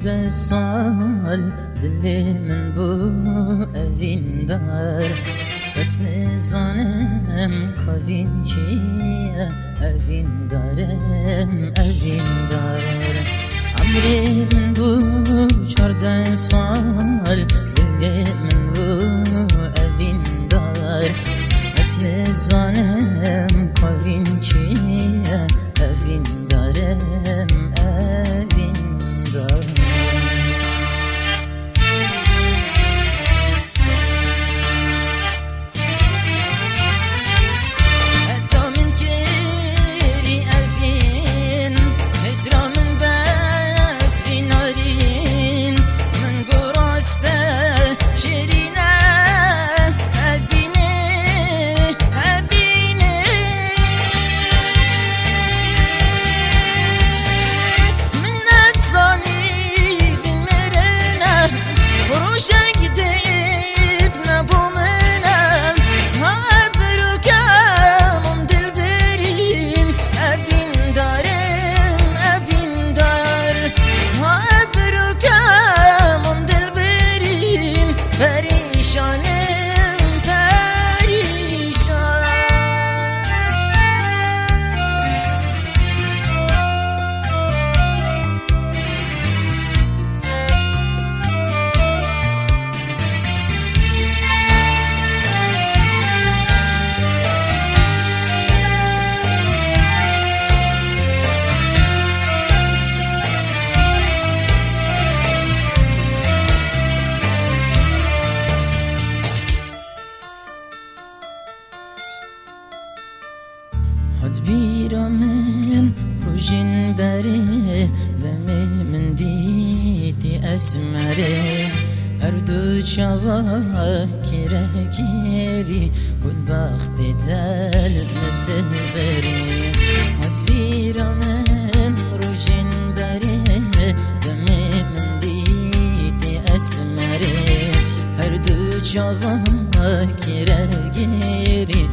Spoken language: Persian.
14 سال دلی من بو اوین دار بس نزانم کاوین چیه اوین دارم عمری من بو 14 سال دلی من بو اوین دار بس نزانم کاوین چیه اوین دارم هاد بیرامن روژین بره دمه من دیدی اسمره هر دو چاوا کره گیری گل بختی دل نبزه بری هاد بیرامن روژین بره دمه من دیدی اسمره هر دو چاوا کره گیری